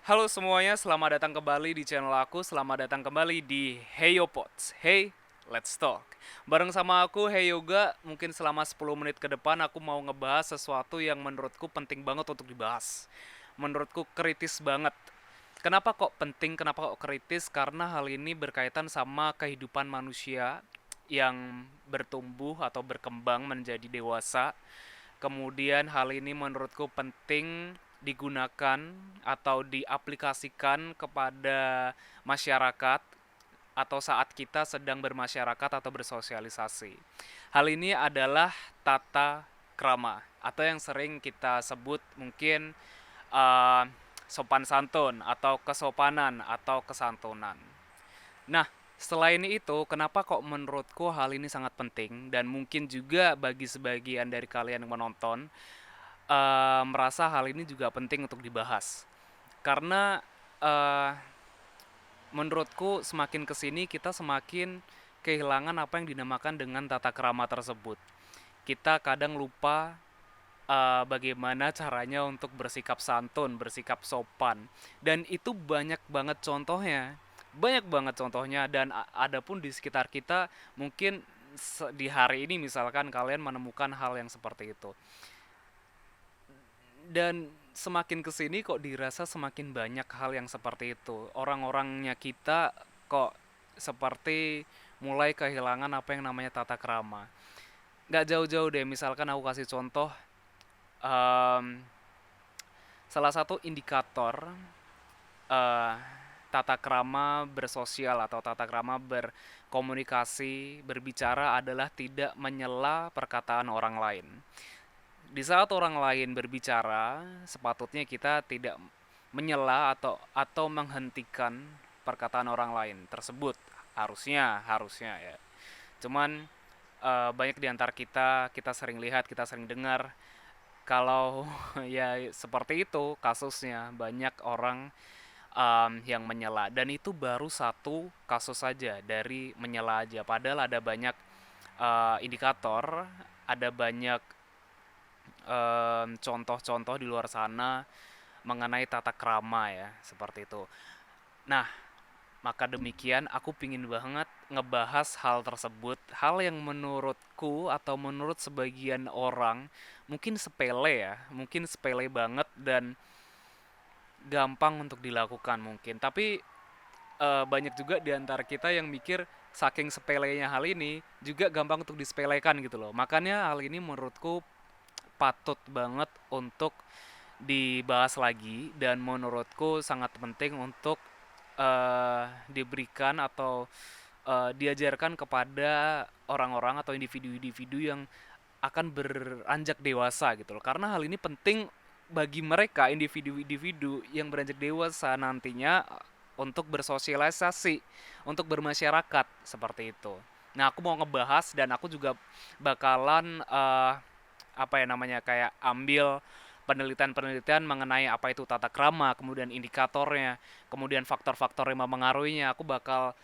Halo semuanya, selamat datang kembali di channel aku. Selamat datang kembali di Heyo Pots. Hey, let's talk. Bareng sama aku Hey Yoga, mungkin selama 10 menit ke depan aku mau ngebahas sesuatu yang menurutku penting banget untuk dibahas. Menurutku kritis banget. Kenapa kok penting? Kenapa kok kritis? Karena hal ini berkaitan sama kehidupan manusia yang bertumbuh atau berkembang menjadi dewasa. Kemudian hal ini menurutku penting digunakan atau diaplikasikan kepada masyarakat atau saat kita sedang bermasyarakat atau bersosialisasi. Hal ini adalah tata krama atau yang sering kita sebut mungkin uh, sopan santun atau kesopanan atau kesantunan. Nah, selain itu, kenapa kok menurutku hal ini sangat penting dan mungkin juga bagi sebagian dari kalian yang menonton merasa hal ini juga penting untuk dibahas. Karena eh, menurutku semakin kesini kita semakin kehilangan apa yang dinamakan dengan tata krama tersebut. Kita kadang lupa bagaimana caranya untuk bersikap santun, bersikap sopan. Dan itu banyak banget contohnya. Banyak banget contohnya dan ada pun di sekitar kita mungkin di hari ini misalkan kalian menemukan hal yang seperti itu. Dan semakin kesini kok dirasa semakin banyak hal yang seperti itu. Orang-orangnya kita kok seperti mulai kehilangan apa yang namanya tata krama. Nggak jauh-jauh deh, misalkan aku kasih contoh, em, salah satu indikator eh, tata krama bersosial atau tata krama berkomunikasi, berbicara adalah tidak menyela perkataan orang lain. Di saat orang lain berbicara, sepatutnya kita tidak menyela atau menghentikan perkataan orang lain tersebut. Harusnya ya. Cuman banyak di antara kita sering lihat, kita sering dengar kalau ya seperti itu kasusnya banyak orang yang menyela dan itu baru satu kasus saja dari menyela aja. Padahal ada banyak indikator, ada banyak contoh-contoh di luar sana mengenai tata krama ya, seperti itu. Nah, maka demikian aku pingin banget ngebahas hal tersebut, hal yang menurutku atau menurut sebagian orang mungkin sepele ya, mungkin sepele banget dan gampang untuk dilakukan mungkin. Tapi banyak juga di antara kita yang mikir saking sepelenya hal ini juga gampang untuk disepelekan gitu loh. Makanya hal ini menurutku patut banget untuk dibahas lagi dan menurutku sangat penting untuk diberikan atau diajarkan kepada orang-orang atau individu-individu yang akan beranjak dewasa gitu loh. Karena hal ini penting bagi mereka individu-individu yang beranjak dewasa nantinya untuk bersosialisasi, untuk bermasyarakat seperti itu. Nah, aku mau ngebahas dan aku juga bakalan apa ya namanya kayak ambil penelitian-penelitian mengenai apa itu tata krama, kemudian indikatornya, kemudian faktor-faktor yang mempengaruhinya. Aku bakal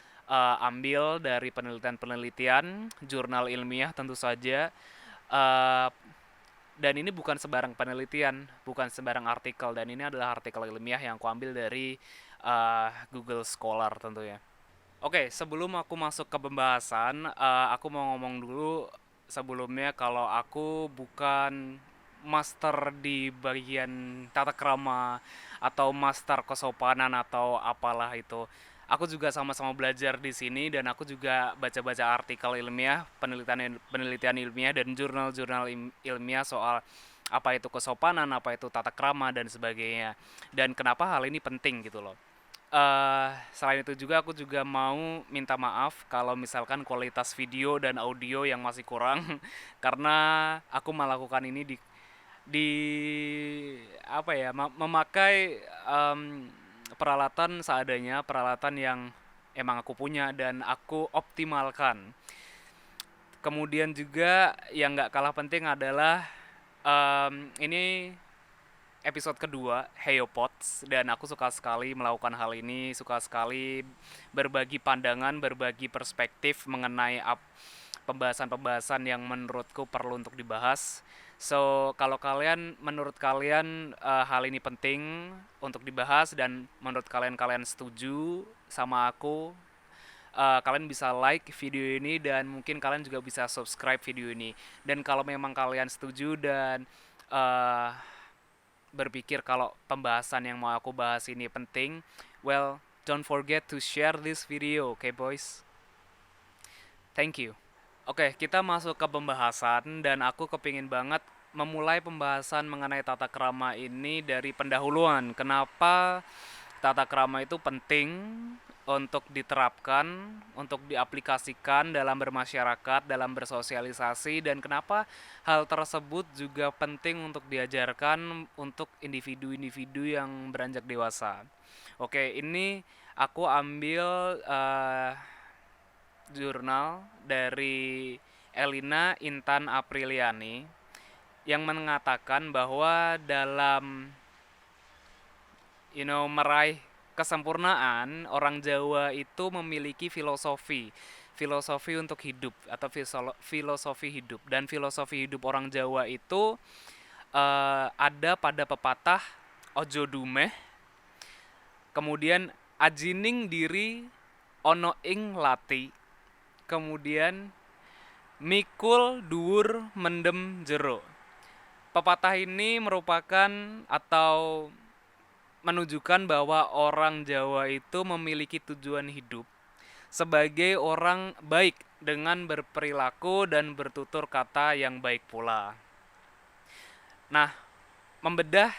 ambil dari penelitian-penelitian, jurnal ilmiah tentu saja. Eh, dan ini bukan sembarang penelitian, bukan sembarang artikel, dan ini adalah artikel ilmiah yang aku ambil dari Google Scholar tentunya. Oke, sebelum aku masuk ke pembahasan, aku mau ngomong dulu sebelumnya kalau aku bukan master di bagian tata krama atau master kesopanan atau apalah itu. Aku juga sama-sama belajar di sini dan aku juga baca-baca artikel ilmiah, penelitian penelitian ilmiah dan jurnal-jurnal ilmiah soal apa itu kesopanan, apa itu tata krama dan sebagainya. Dan kenapa hal ini penting gitu loh. Selain itu juga aku juga mau minta maaf kalau misalkan kualitas video dan audio yang masih kurang karena aku melakukan ini di apa ya memakai peralatan seadanya, peralatan yang emang aku punya dan aku optimalkan. Kemudian juga yang nggak kalah penting adalah ini episode kedua Heyopods dan aku suka sekali melakukan hal ini, suka sekali berbagi pandangan, berbagi perspektif mengenai pembahasan-pembahasan yang menurutku perlu untuk dibahas. So, kalau menurut kalian hal ini penting untuk dibahas dan menurut kalian setuju sama aku, kalian bisa like video ini dan mungkin kalian juga bisa subscribe video ini. Dan kalau memang kalian setuju dan eh, berpikir kalau pembahasan yang mau aku bahas ini penting, well, don't forget to share this video, okay boys? Thank you. Oke, kita masuk ke pembahasan dan aku kepingin banget memulai pembahasan mengenai tata krama ini dari pendahuluan. Kenapa tata krama itu penting untuk diterapkan, untuk diaplikasikan dalam bermasyarakat, dalam bersosialisasi, dan kenapa hal tersebut juga penting untuk diajarkan untuk individu-individu yang beranjak dewasa. Oke, ini aku ambil jurnal dari Elina Intan Apriliani yang mengatakan bahwa dalam meraih kesempurnaan, orang Jawa itu memiliki filosofi untuk hidup atau filosofi hidup, dan filosofi hidup orang Jawa itu ada pada pepatah ojo dumeh, kemudian ajining diri ono ing lati, kemudian mikul dhuwur mendem jero. Pepatah ini merupakan atau menunjukkan bahwa orang Jawa itu memiliki tujuan hidup sebagai orang baik dengan berperilaku dan bertutur kata yang baik pula. Nah, membedah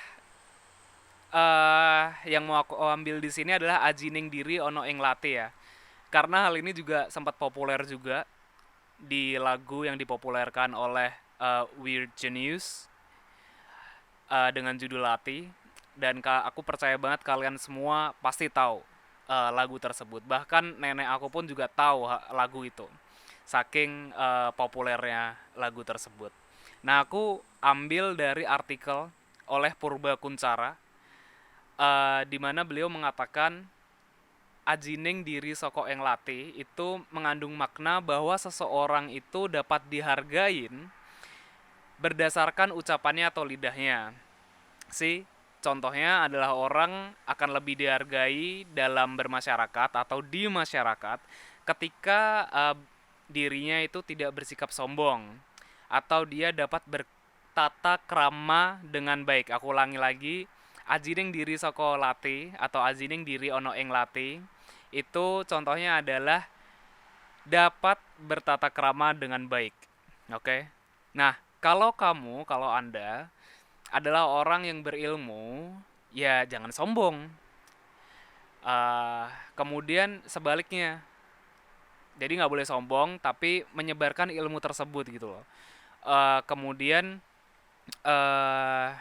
yang mau aku ambil di sini adalah ajining diri ono ing lati ya. Karena hal ini juga sempat populer juga di lagu yang dipopulerkan oleh Weird Genius dengan judul Lati, dan aku percaya banget kalian semua pasti tahu lagu tersebut. Bahkan nenek aku pun juga tahu lagu itu. Saking populernya lagu tersebut. Nah, aku ambil dari artikel oleh Purba Kuncara di mana beliau mengatakan ajining diri soko eng lati itu mengandung makna bahwa seseorang itu dapat dihargain berdasarkan ucapannya atau lidahnya. Contohnya adalah orang akan lebih dihargai dalam bermasyarakat atau di masyarakat ketika dirinya itu tidak bersikap sombong atau dia dapat bertata krama dengan baik. Aku ulangi lagi, ajining diri soko lati atau ajining diri ono ing lati itu contohnya adalah dapat bertata krama dengan baik. Oke. Nah, kalau Anda adalah orang yang berilmu, ya jangan sombong. Kemudian sebaliknya, jadi nggak boleh sombong, tapi menyebarkan ilmu tersebut gitu loh. Kemudian uh,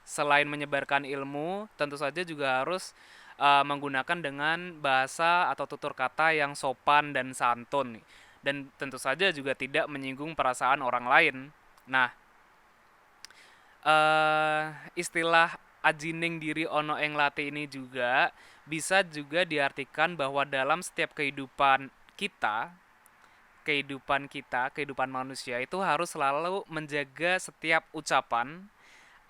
selain menyebarkan ilmu, tentu saja juga harus menggunakan dengan bahasa atau tutur kata yang sopan dan santun, dan tentu saja juga tidak menyinggung perasaan orang lain. Nah, istilah ajining diri ono eng lati ini juga bisa juga diartikan bahwa dalam setiap kehidupan manusia itu harus selalu menjaga setiap ucapan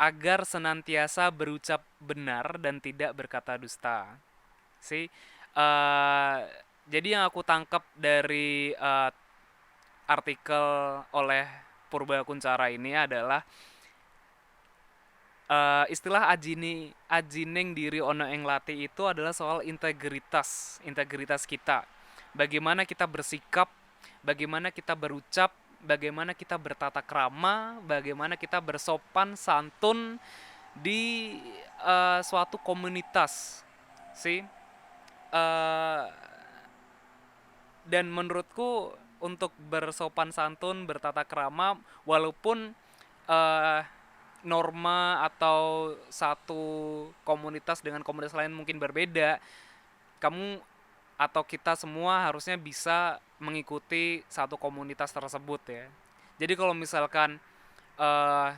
agar senantiasa berucap benar dan tidak berkata dusta. Sih, eh jadi yang aku tangkap dari artikel oleh Purba Kuncara ini adalah istilah ajining diri ono eng lati itu adalah soal integritas kita. Bagaimana kita bersikap, bagaimana kita berucap, bagaimana kita bertata krama, bagaimana kita bersopan santun di suatu komunitas, sih. Uh, dan menurutku untuk bersopan santun, bertata krama, walaupun uh, norma atau satu komunitas dengan komunitas lain mungkin berbeda, kamu atau kita semua harusnya bisa mengikuti satu komunitas tersebut ya. Jadi kalau misalkan uh,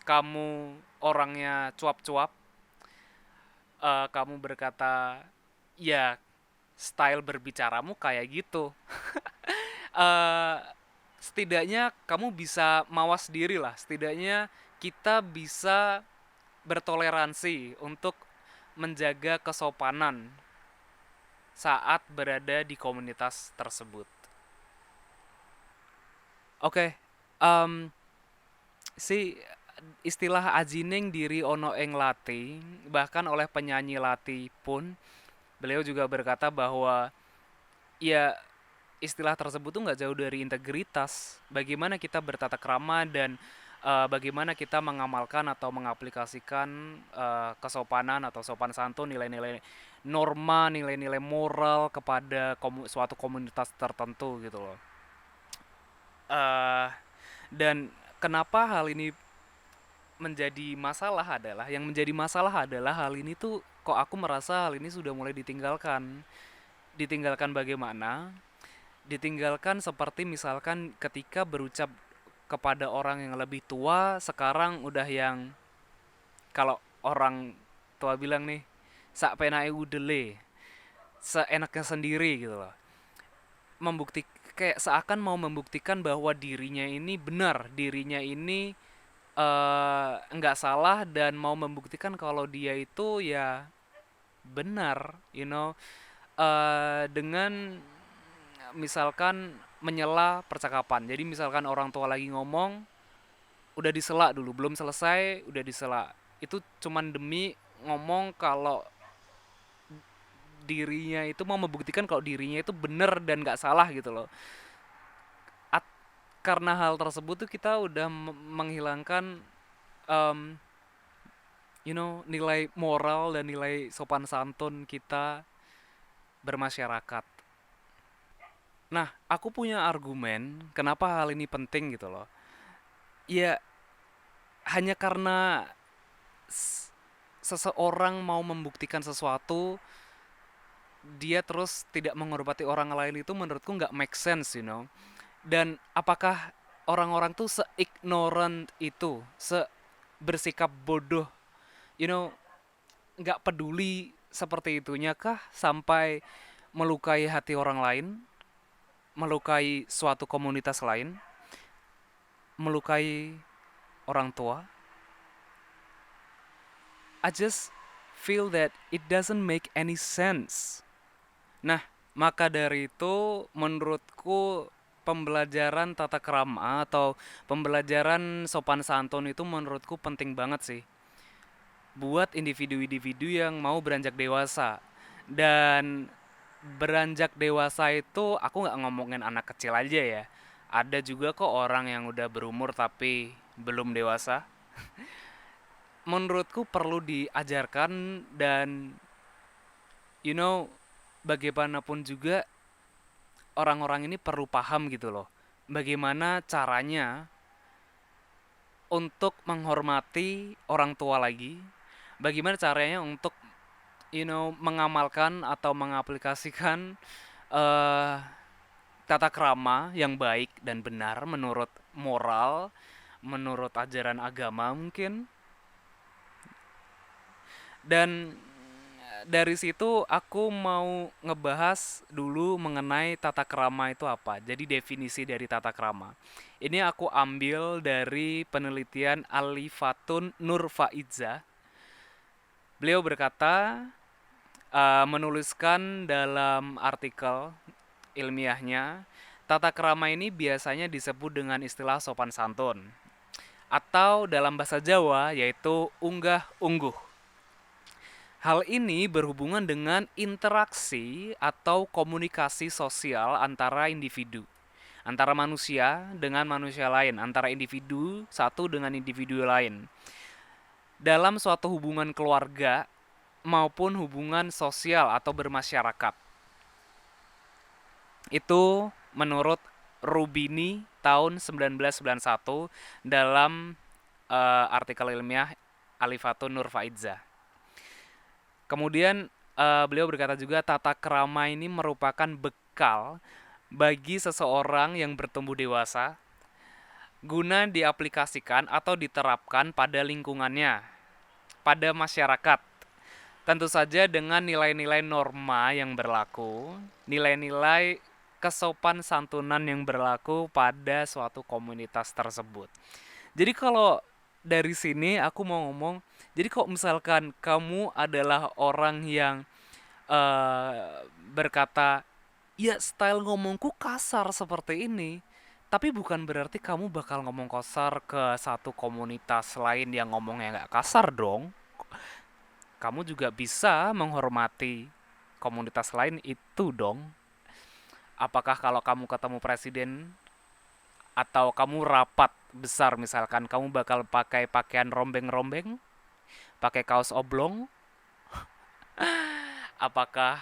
kamu orangnya cuap-cuap, kamu berkata, ya style berbicaramu kayak gitu. uh, setidaknya kamu bisa mawas diri lah, setidaknya kita bisa bertoleransi untuk menjaga kesopanan saat berada di komunitas tersebut. Oke, um, si istilah ajining diri ono ing lati, bahkan oleh penyanyi lati pun beliau juga berkata bahwa ya istilah tersebut tuh nggak jauh dari integritas. Bagaimana kita bertata krama dan bagaimana kita mengamalkan atau mengaplikasikan kesopanan atau sopan santun, nilai-nilai norma, nilai-nilai moral kepada suatu komunitas tertentu gitu loh. Eh, dan kenapa hal ini menjadi masalah adalah yang menjadi masalah adalah hal ini tuh kok aku merasa hal ini sudah mulai ditinggalkan. Ditinggalkan bagaimana? Ditinggalkan seperti misalkan ketika berucap kepada orang yang lebih tua, sekarang udah yang kalau orang tua bilang nih, sak penake udele, seenaknya sendiri gitu loh. Kayak seakan mau membuktikan bahwa dirinya ini benar, dirinya ini nggak salah dan mau membuktikan kalau dia itu ya benar, dengan misalkan menyela percakapan. Jadi misalkan orang tua lagi ngomong, udah disela dulu, belum selesai udah disela. Itu cuman demi ngomong kalau dirinya itu mau membuktikan kalau dirinya itu benar dan nggak salah gitu loh. Karena hal tersebut tuh kita udah menghilangkan um, nilai moral dan nilai sopan santun kita bermasyarakat. Nah, aku punya argumen kenapa hal ini penting gitu loh. Ya, hanya karena seseorang mau membuktikan sesuatu, dia terus tidak menghormati orang lain itu menurutku nggak make sense. Dan apakah orang-orang tuh se-ignorant itu, bersikap bodoh, you know, nggak peduli seperti itunya kah sampai melukai hati orang lain, melukai suatu komunitas lain, melukai orang tua? I just feel that it doesn't make any sense. Nah, maka dari itu menurutku pembelajaran tata krama atau pembelajaran sopan santun itu menurutku penting banget sih buat individu-individu yang mau beranjak dewasa. Dan beranjak dewasa itu aku nggak ngomongin anak kecil aja ya. Ada juga kok orang yang udah berumur tapi belum dewasa. Menurutku perlu diajarkan dan you know bagaimanapun juga orang-orang ini perlu paham gitu loh. Bagaimana caranya untuk menghormati orang tua lagi. Bagaimana caranya untuk mengamalkan atau mengaplikasikan eh tata krama yang baik dan benar menurut moral, menurut ajaran agama mungkin. Dan dari situ aku mau ngebahas dulu mengenai tata krama itu apa. Jadi definisi dari tata krama. Ini aku ambil dari penelitian Alifatun Nur Faiza. Beliau berkata, menuliskan dalam artikel ilmiahnya, tata krama ini biasanya disebut dengan istilah sopan santun. Atau dalam bahasa Jawa yaitu unggah-ungguh. Hal ini berhubungan dengan interaksi atau komunikasi sosial antara individu, antara manusia dengan manusia lain, antara individu satu dengan individu lain, dalam suatu hubungan keluarga maupun hubungan sosial atau bermasyarakat. Itu menurut Rubini tahun 1991 dalam artikel ilmiah Alifatun Nur Faiza. Kemudian beliau berkata juga tata krama ini merupakan bekal bagi seseorang yang bertumbuh dewasa guna diaplikasikan atau diterapkan pada lingkungannya, pada masyarakat. Tentu saja dengan nilai-nilai norma yang berlaku, nilai-nilai kesopan santunan yang berlaku pada suatu komunitas tersebut. Jadi kalau dari sini aku mau ngomong, jadi kok misalkan kamu adalah orang yang berkata, ya style ngomongku kasar seperti ini, tapi bukan berarti kamu bakal ngomong kasar ke satu komunitas lain yang ngomongnya nggak kasar dong. Kamu juga bisa menghormati komunitas lain itu dong. Apakah kalau kamu ketemu presiden atau kamu rapat besar misalkan kamu bakal pakai pakaian rombeng-rombeng, pakai kaos oblong? Apakah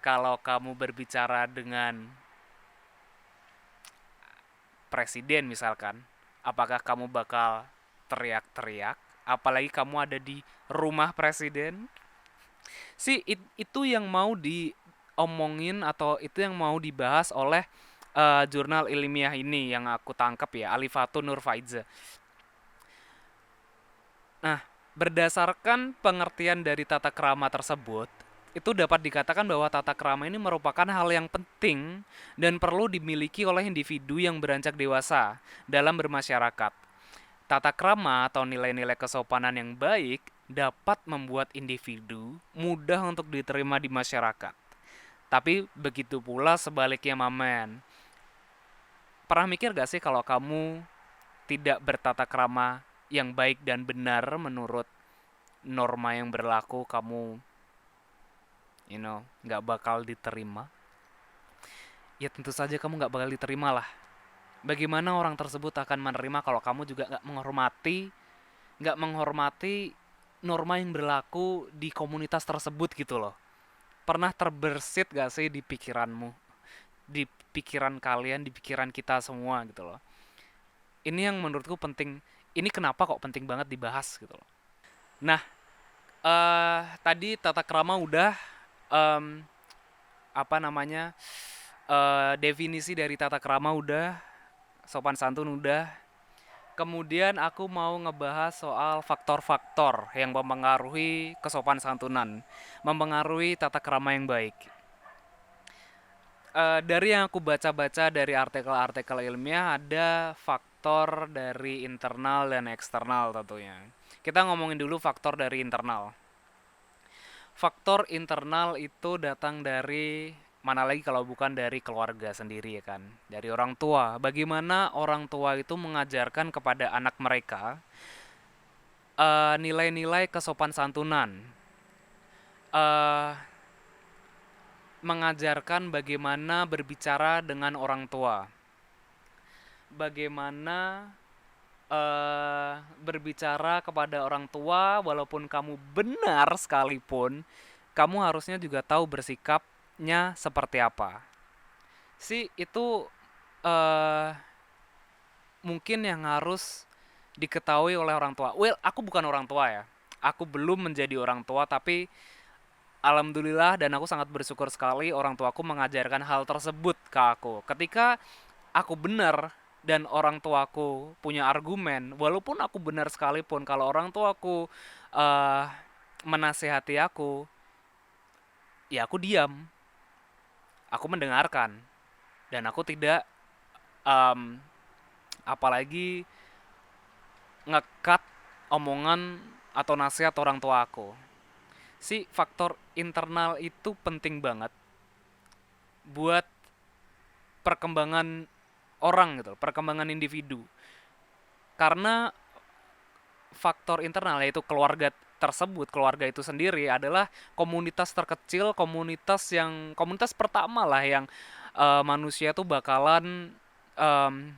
kalau kamu berbicara dengan presiden misalkan, apakah kamu bakal teriak-teriak? Apalagi kamu ada di rumah presiden? Itu yang mau diomongin atau itu yang mau dibahas oleh jurnal ilmiah ini yang aku tangkap ya, Alifatun Nur Faiza. Nah, berdasarkan pengertian dari tata krama tersebut, itu dapat dikatakan bahwa tata krama ini merupakan hal yang penting dan perlu dimiliki oleh individu yang beranjak dewasa dalam bermasyarakat. Tata krama atau nilai-nilai kesopanan yang baik dapat membuat individu mudah untuk diterima di masyarakat. Tapi begitu pula sebaliknya, Mamen. Pernah mikir gak sih kalau kamu tidak bertata krama yang baik dan benar menurut norma yang berlaku, kamu nggak bakal diterima? Ya tentu saja kamu nggak bakal diterima lah. Bagaimana orang tersebut akan menerima kalau kamu juga nggak menghormati norma yang berlaku di komunitas tersebut gitu loh. Pernah terbersit gak sih di pikiranmu, di pikiran kalian, di pikiran kita semua gitu loh. Ini yang menurutku penting. Ini kenapa kok penting banget dibahas gitu loh. Nah, tadi tata krama udah, em, apa namanya, definisi dari tata krama udah, sopan santun udah. Kemudian aku mau ngebahas soal faktor-faktor yang mempengaruhi kesopan santunan, mempengaruhi tata krama yang baik. Dari yang aku baca-baca dari artikel-artikel ilmiah, ada faktor dari internal dan eksternal tentunya. Kita ngomongin dulu faktor dari internal. Faktor internal itu datang dari mana lagi kalau bukan dari keluarga sendiri ya kan, dari orang tua. Bagaimana orang tua itu mengajarkan kepada anak mereka nilai-nilai kesopan santunan, eh mengajarkan bagaimana berbicara dengan orang tua, bagaimana berbicara kepada orang tua walaupun kamu benar sekalipun, kamu harusnya juga tahu bersikapnya seperti apa. Itu eh mungkin yang harus diketahui oleh orang tua. Well, aku bukan orang tua ya. Aku belum menjadi orang tua, tapi alhamdulillah dan aku sangat bersyukur sekali orang tuaku mengajarkan hal tersebut ke aku. Ketika aku benar dan orang tuaku punya argumen, walaupun aku benar sekalipun, kalau orang tuaku eh menasehati aku, ya aku diam, aku mendengarkan dan aku tidak em, apalagi ngekat omongan atau nasihat orang tua aku. Faktor internal itu penting banget buat perkembangan orang gitu, perkembangan individu. Karena faktor internal yaitu keluarga tersebut, keluarga itu sendiri adalah komunitas terkecil, komunitas pertama lah yang manusia tuh bakalan em,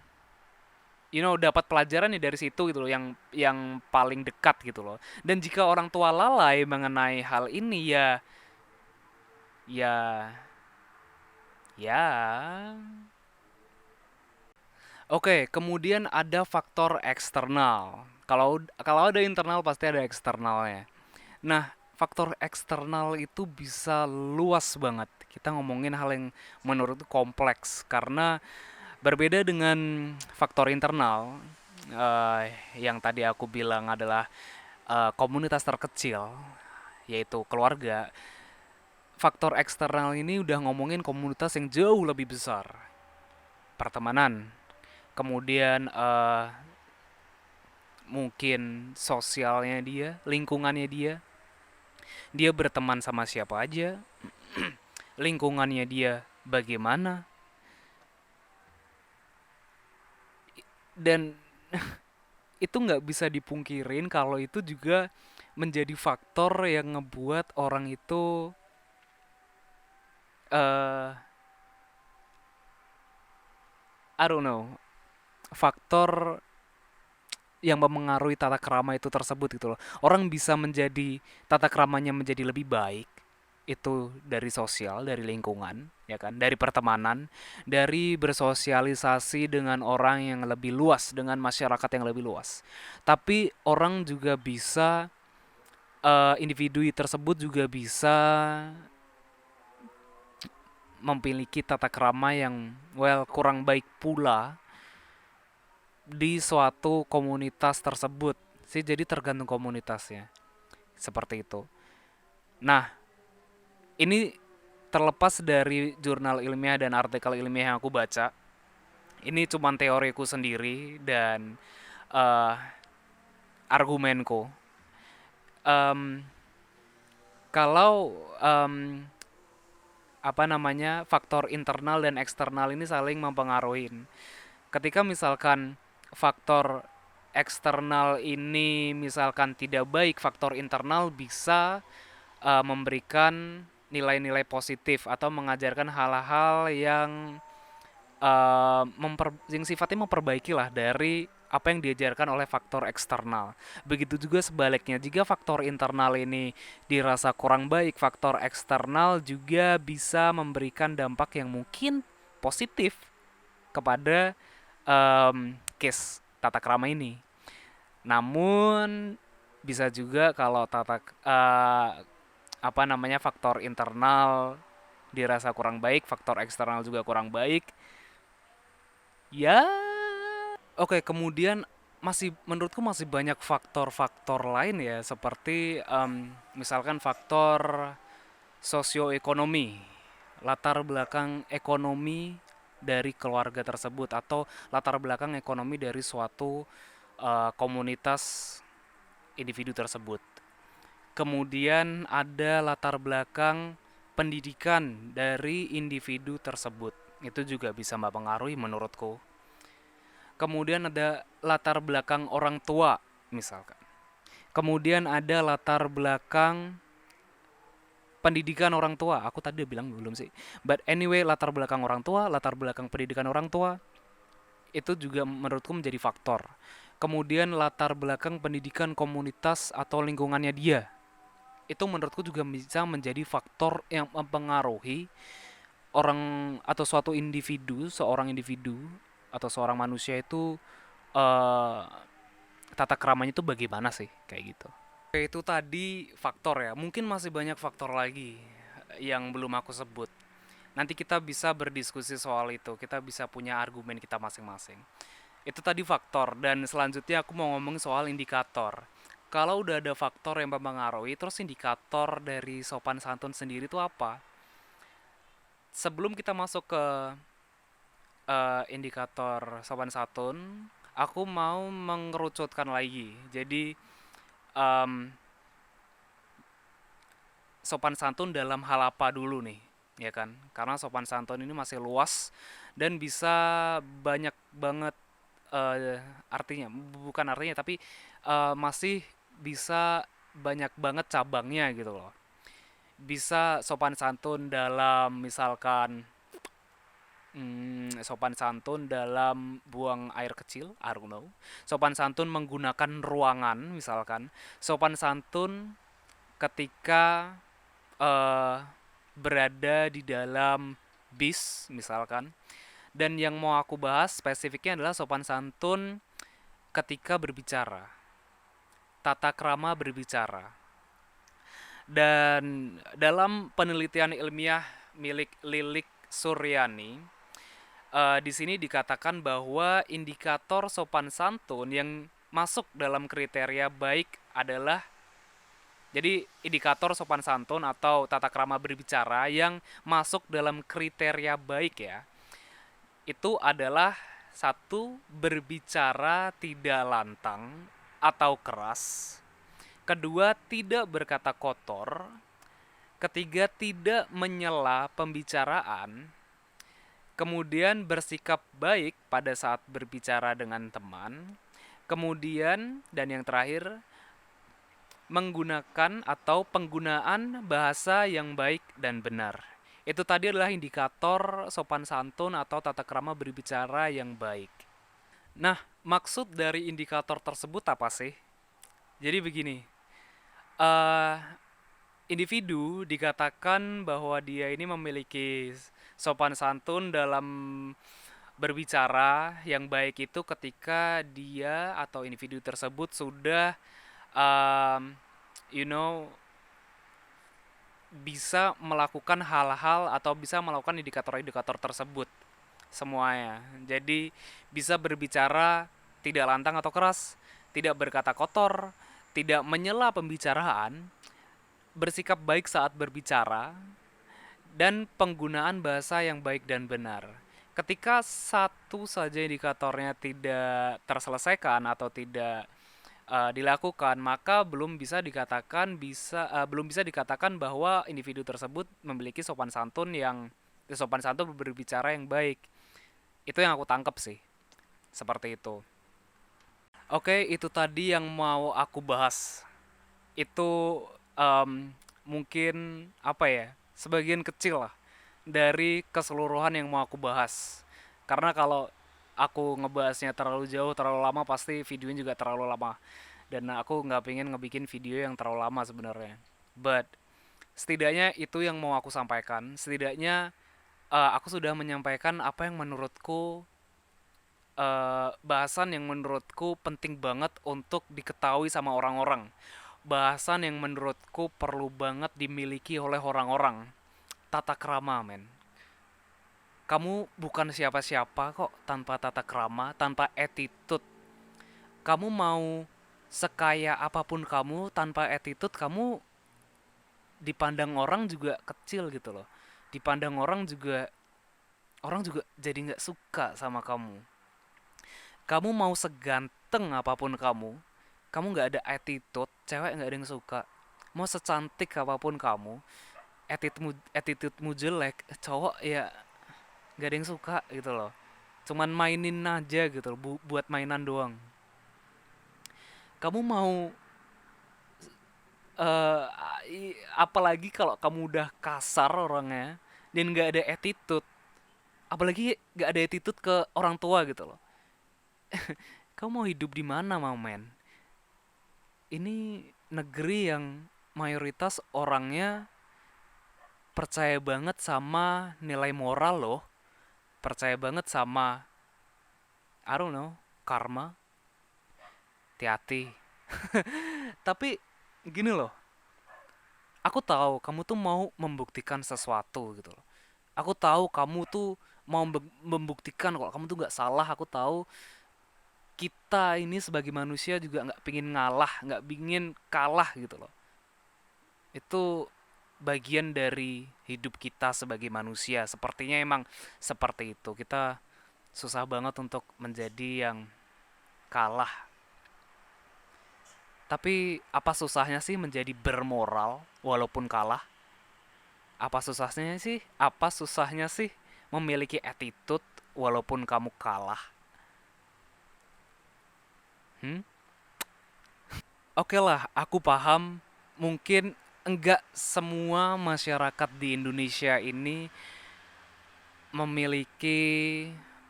dapat pelajaran nih dari situ gitu loh, yang paling dekat gitu loh. Dan jika orang tua lalai mengenai hal ini, ya ya oke, kemudian ada faktor eksternal. Kalau ada internal pasti ada eksternalnya. Nah, faktor eksternal itu bisa luas banget. Kita ngomongin hal yang menurutku kompleks karena berbeda dengan faktor internal, yang tadi aku bilang adalah komunitas terkecil, yaitu keluarga. faktor eksternal ini udah ngomongin komunitas yang jauh lebih besar. Pertemanan, kemudian mungkin sosialnya dia, lingkungannya dia, dia berteman sama siapa aja, lingkungannya dia bagaimana, dan itu nggak bisa dipungkirin kalau itu juga menjadi faktor yang ngebuat orang itu eh I don't know, faktor yang memengaruhi tata krama itu tersebut gitu loh. Orang bisa menjadi tata kramanya menjadi lebih baik itu dari sosial, dari lingkungan, ya kan, dari pertemanan, dari bersosialisasi dengan orang yang lebih luas, dengan masyarakat yang lebih luas. Tapi orang juga bisa individu tersebut juga bisa memiliki tata krama yang kurang baik pula di suatu komunitas tersebut sih, jadi tergantung komunitasnya seperti itu. Nah, ini terlepas dari jurnal ilmiah dan artikel ilmiah yang aku baca, ini cuma teoriku sendiri dan eh, argumenku. Em, Kalau apa namanya, faktor internal dan eksternal ini saling mempengaruhi. Ketika misalkan faktor eksternal ini misalkan tidak baik, faktor internal bisa memberikan nilai-nilai positif atau mengajarkan hal-hal yang sifatnya memperbaiki lah dari apa yang diajarkan oleh faktor eksternal. Begitu juga sebaliknya, jika faktor internal ini dirasa kurang baik, faktor eksternal juga bisa memberikan dampak yang mungkin positif kepada case tata krama ini. Namun bisa juga kalau apa namanya, faktor internal dirasa kurang baik, faktor eksternal juga kurang baik. Ya, oke, kemudian masih menurutku masih banyak faktor-faktor lain ya, seperti misalkan faktor sosioekonomi, latar belakang ekonomi dari keluarga tersebut atau latar belakang ekonomi dari suatu komunitas individu tersebut. Kemudian ada latar belakang pendidikan dari individu tersebut. Itu juga bisa mempengaruhi menurutku. Kemudian ada latar belakang orang tua misalkan. Kemudian ada latar belakang pendidikan orang tua. Aku tadi udah bilang belum sih. But anyway, latar belakang orang tua, latar belakang pendidikan orang tua itu juga menurutku menjadi faktor. Kemudian latar belakang pendidikan komunitas atau lingkungannya dia. Itu menurutku juga bisa menjadi faktor yang mempengaruhi orang atau suatu individu, seorang individu atau seorang manusia itu eh tata keramanya itu bagaimana sih, kayak gitu. Oke, itu tadi faktor ya. Mungkin masih banyak faktor lagi yang belum aku sebut. Nanti kita bisa berdiskusi soal itu. Kita bisa punya argumen kita masing-masing. Itu tadi faktor, dan selanjutnya aku mau ngomong soal indikator. Kalau udah ada faktor yang mempengaruhi, terus indikator dari sopan santun sendiri itu apa? Sebelum kita masuk ke indikator sopan santun, aku mau mengerucutkan lagi. Jadi em, sopan santun dalam hal apa dulu nih, ya kan? Karena sopan santun ini masih luas dan bisa banyak banget artinya, bukan artinya tapi masih bisa banyak banget cabangnya gitu loh. Bisa sopan santun dalam misalkan sopan santun dalam buang air kecil, I don't know. Sopan santun menggunakan ruangan misalkan. Sopan santun ketika eh, berada di dalam bis misalkan. Dan yang mau aku bahas spesifiknya adalah sopan santun ketika berbicara, tata krama berbicara. Dan dalam penelitian ilmiah milik Lilik Suryani, di sini dikatakan bahwa indikator sopan santun yang masuk dalam kriteria baik adalah Jadi indikator sopan santun atau tata krama berbicara yang masuk dalam kriteria baik ya, itu adalah satu, berbicara tidak lantang atau keras. Kedua, tidak berkata kotor. Ketiga, tidak menyela pembicaraan. Kemudian bersikap baik pada saat berbicara dengan teman. Kemudian, dan yang terakhir, menggunakan atau penggunaan bahasa yang baik dan benar. Itu tadi adalah indikator sopan santun atau tata krama berbicara yang baik. Nah, maksud dari indikator tersebut apa sih? Jadi begini, eh individu dikatakan bahwa dia ini memiliki sopan santun dalam berbicara yang baik itu ketika dia atau individu tersebut sudah um, you know bisa melakukan hal-hal atau bisa melakukan indikator-indikator tersebut semuanya. Jadi bisa berbicara tidak lantang atau keras, tidak berkata kotor, tidak menyela pembicaraan, bersikap baik saat berbicara, dan penggunaan bahasa yang baik dan benar. Ketika satu saja indikatornya tidak terselesaikan atau tidak dilakukan, maka belum bisa dikatakan bahwa individu tersebut memiliki sopan santun berbicara yang baik. Itu yang aku tangkap sih, seperti itu. Oke, itu tadi yang mau aku bahas. Itu mungkin apa ya? Sebagian kecil lah dari keseluruhan yang mau aku bahas. Karena kalau aku ngebahasnya terlalu jauh, terlalu lama, pasti videonya juga terlalu lama. Dan aku nggak pengen ngebikin video yang terlalu lama sebenarnya. But setidaknya itu yang mau aku sampaikan. Setidaknya aku sudah menyampaikan apa yang menurutku bahasan yang menurutku penting banget untuk diketahui sama orang-orang. Bahasan yang menurutku perlu banget dimiliki oleh orang-orang. Tata krama, men. Kamu bukan siapa-siapa kok tanpa tata krama, tanpa attitude. Kamu mau sekaya apapun kamu, tanpa attitude kamu dipandang orang juga kecil gitu loh. Dipandang orang juga jadi nggak suka sama kamu. Kamu mau seganteng apapun kamu nggak ada attitude, cewek nggak ada yang suka. Mau secantik apapun kamu, attitude-mu jelek, cowok ya nggak ada yang suka gitu loh. Cuman mainin aja gitu loh, buat mainan doang. Kamu mau eh apalagi kalau kamu udah kasar orangnya dan nggak ada attitude, apalagi nggak ada attitude ke orang tua gitu loh. Kamu mau hidup di mana, mau men? Ini negeri yang mayoritas orangnya percaya banget sama nilai moral loh, percaya banget sama I don't know, karma, hati-hati. Tapi gini loh, aku tahu kamu tuh mau membuktikan sesuatu gitu loh. Aku tahu kamu tuh mau membuktikan kalau kamu tuh nggak salah. Aku tahu kita ini sebagai manusia juga nggak pingin ngalah, nggak pingin kalah gitu loh. Itu bagian dari hidup kita sebagai manusia. Sepertinya emang seperti itu. Kita susah banget untuk menjadi yang kalah. Tapi apa susahnya sih menjadi bermoral walaupun kalah? Apa susahnya sih? Apa susahnya sih memiliki attitude walaupun kamu kalah? Hmm? Oke lah, aku paham. Mungkin enggak semua masyarakat di Indonesia ini memiliki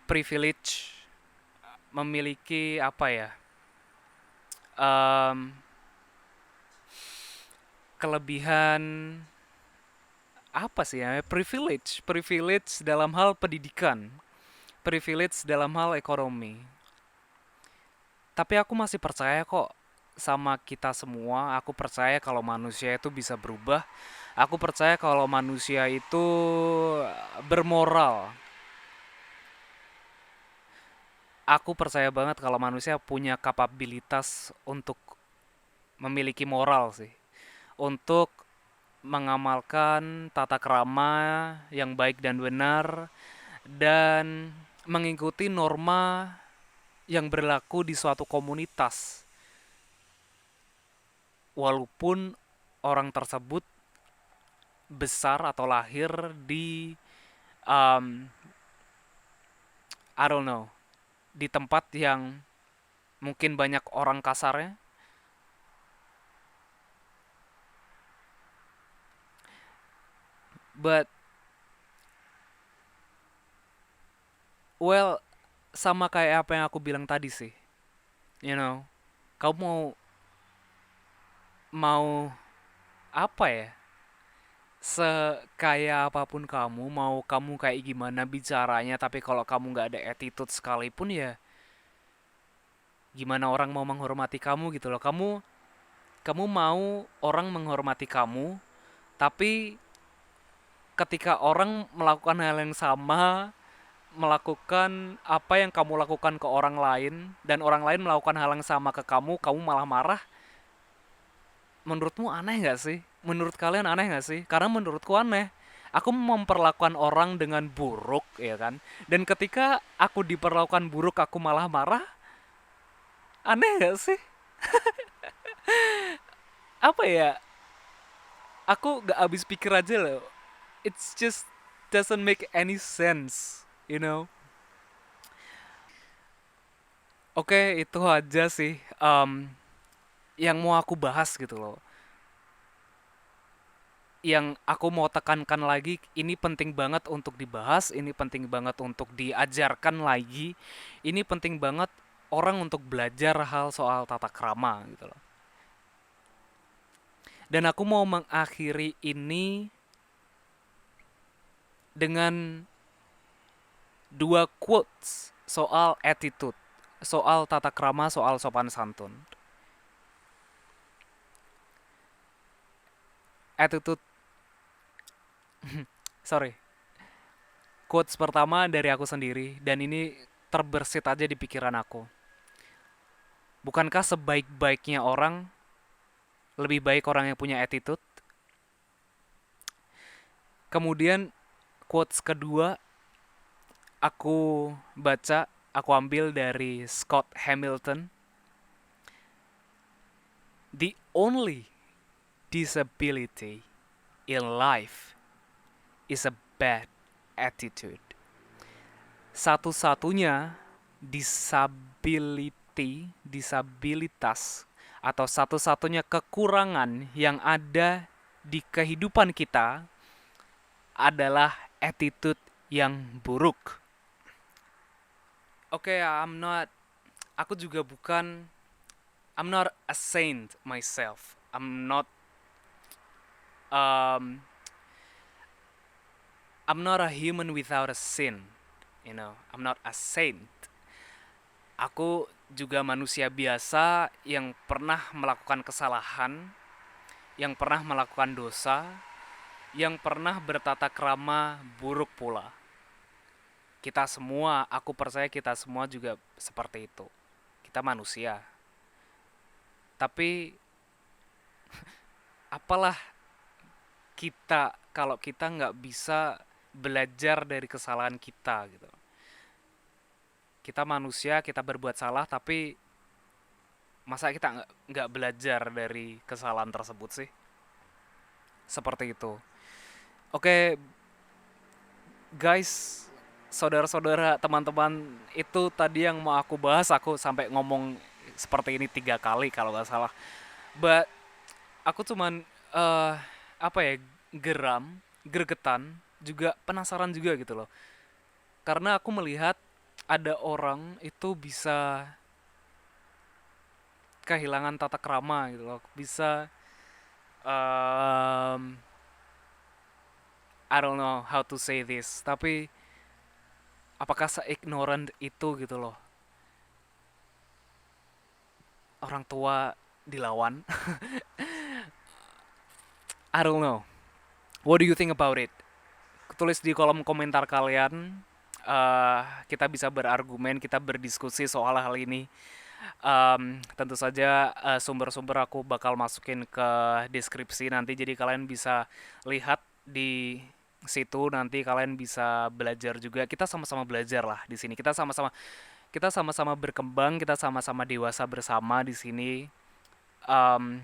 privilege, memiliki apa ya, em, kelebihan apa sih ya, privilege, privilege dalam hal pendidikan, privilege dalam hal ekonomi. Tapi aku masih percaya kok sama kita semua. Aku percaya kalau manusia itu bisa berubah. Aku percaya kalau manusia itu bermoral. Aku percaya banget kalau manusia punya kapabilitas untuk memiliki moral sih. untuk mengamalkan tata krama yang baik dan benar dan mengikuti norma yang berlaku di suatu komunitas walaupun orang tersebut besar atau lahir di um, I don't know, di tempat yang mungkin banyak orang kasarnya. But well, sama kayak apa yang aku bilang tadi sih. You know, kamu mau apa ya? Sekaya apapun kamu, mau kamu kayak gimana bicaranya, tapi kalau kamu nggak ada attitude sekalipun ya, gimana orang mau menghormati kamu gitu loh. Kamu mau orang menghormati kamu, tapi ketika orang melakukan hal yang sama, melakukan apa yang kamu lakukan ke orang lain, dan orang lain melakukan hal yang sama ke kamu malah marah, menurutmu aneh nggak sih? Menurut kalian aneh nggak sih? Karena menurutku aneh. Aku memperlakukan orang dengan buruk, ya kan? Dan ketika aku diperlakukan buruk, aku malah marah. Aneh nggak sih? Apa ya? Aku gak habis pikir aja loh. It's just doesn't make any sense, you know? Oke, itu aja sih yang mau aku bahas gitu loh. Yang aku mau tekankan lagi, ini penting banget untuk dibahas, ini penting banget untuk diajarkan lagi, ini penting banget orang untuk belajar hal soal tata krama gitu loh. Dan aku mau mengakhiri ini dengan dua quotes soal attitude, soal tata krama, soal sopan santun. Attitude, sorry, quotes pertama dari aku sendiri, dan ini terbersit aja di pikiran aku. Bukankah sebaik-baiknya orang lebih baik orang yang punya attitude? Kemudian quotes kedua aku baca, aku ambil dari Scott Hamilton. The only disability in life is a bad attitude. Satu-satunya disabilitas atau satu-satunya kekurangan yang ada di kehidupan kita adalah attitude yang buruk. Oke, aku juga bukan, I'm not a saint myself. Um, I'm not a human without a sin. You know, I'm not a saint. Aku juga manusia biasa yang pernah melakukan kesalahan, yang pernah melakukan dosa, yang pernah bertata krama buruk pula. Kita semua, aku percaya kita semua juga seperti itu. Kita manusia. Tapi apalah kita kalau kita nggak bisa belajar dari kesalahan kita gitu. Kita manusia, kita berbuat salah, tapi masa kita nggak belajar dari kesalahan tersebut sih? Seperti itu. Oke, guys, saudara-saudara, teman-teman, itu tadi yang mau aku bahas. Aku sampai ngomong seperti ini 3 kali kalau nggak salah. But aku cuman apa ya, gregetan, juga penasaran juga gitu loh. Karena aku melihat ada orang itu bisa kehilangan tata krama gitu loh, bisa I don't know how to say this, tapi apakah se-ignorant itu gitu loh, orang tua dilawan. I don't know, what do you think about it? Tulis di kolom komentar kalian. Kita bisa berargumen, kita berdiskusi soal hal ini. Tentu saja sumber-sumber aku bakal masukin ke deskripsi nanti, jadi kalian bisa lihat di situ, nanti kalian bisa belajar juga. Kita sama-sama belajar lah di sini. Kita sama-sama berkembang, kita sama-sama dewasa bersama di sini. Em,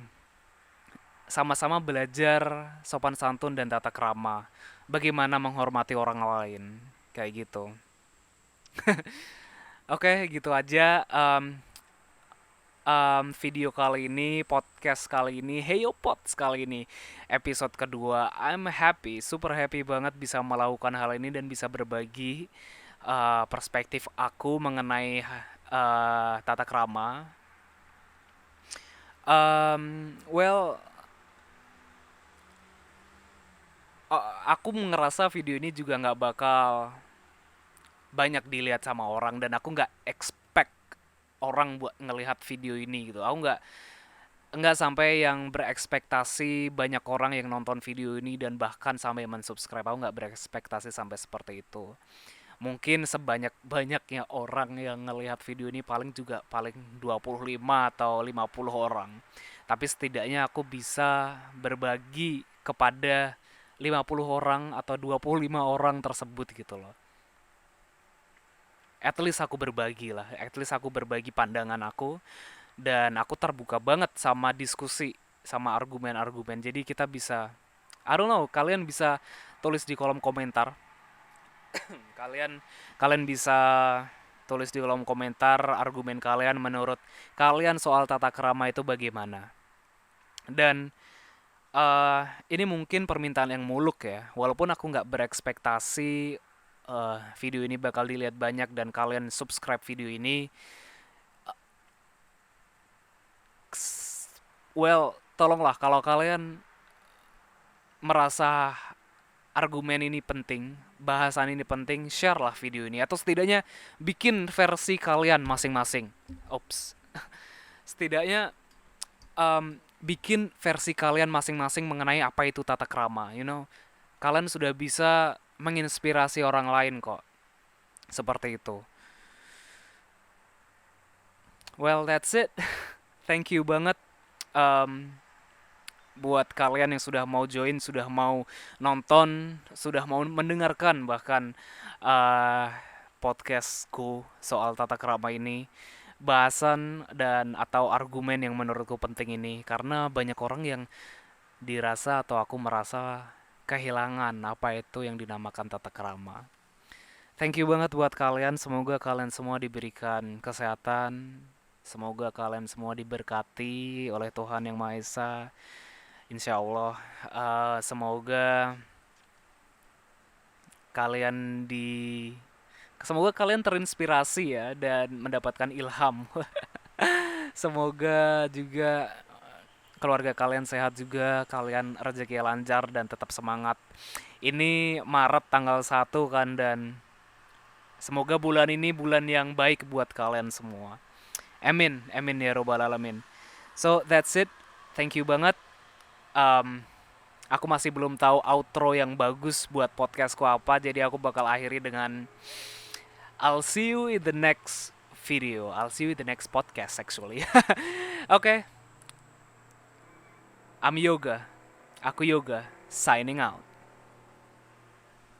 Sama-sama belajar sopan santun dan tata krama. Bagaimana menghormati orang lain, kayak gitu. Oke, gitu aja. Video kali ini, podcast kali ini, Heyo Pods kali ini, episode kedua. I'm happy, super happy banget bisa melakukan hal ini dan bisa berbagi perspektif aku mengenai tata krama. Well, aku ngerasa video ini juga nggak bakal banyak dilihat sama orang dan aku nggak expect orang buat ngelihat video ini gitu. Aku nggak sampai yang berekspektasi banyak orang yang nonton video ini dan bahkan sampai mensubscribe. Aku nggak berekspektasi sampai seperti itu. Mungkin sebanyak-banyaknya orang yang ngelihat video ini paling 25 atau 50 orang. Tapi setidaknya aku bisa berbagi kepada 50 orang atau 25 orang tersebut gitu loh. At least aku berbagi lah, at least aku berbagi pandangan aku, dan aku terbuka banget sama diskusi, sama argumen-argumen. Jadi kita bisa, I don't know, kalian bisa tulis di kolom komentar. Kalian kalian bisa tulis di kolom komentar argumen kalian, menurut kalian soal tata krama itu bagaimana. Dan ini mungkin permintaan yang muluk ya. Walaupun aku nggak berekspektasi video ini bakal dilihat banyak dan kalian subscribe video ini. Well, tolonglah kalau kalian merasa argumen ini penting, bahasan ini penting, share lah video ini atau setidaknya bikin versi kalian masing-masing. Ops. Setidaknya bikin versi kalian masing-masing mengenai apa itu tata krama, you know. Kalian sudah bisa menginspirasi orang lain kok. Seperti itu. Well, that's it. Thank you banget um, buat kalian yang sudah mau join, sudah mau nonton, sudah mau mendengarkan bahkan uh, podcastku soal tata krama ini, bahasan dan atau argumen yang menurutku penting ini, karena banyak orang yang dirasa atau aku merasa kehilangan apa itu yang dinamakan tata krama. Thank you banget buat kalian, semoga kalian semua diberikan kesehatan, semoga kalian semua diberkati oleh Tuhan Yang Maha Esa. Insya Allah, semoga kalian di semoga kalian terinspirasi ya dan mendapatkan ilham. Semoga juga keluarga kalian sehat juga, kalian rezeki lancar dan tetap semangat. Ini Maret tanggal 1 kan, dan semoga bulan ini bulan yang baik buat kalian semua. Amin, amin ya robbal alamin. So that's it. Thank you banget. Um, aku masih belum tahu outro yang bagus buat podcastku apa, jadi aku bakal akhiri dengan I'll see you in the next video. I'll see you in the next podcast actually. Okay, I'm Yoga. Aku Yoga, signing out.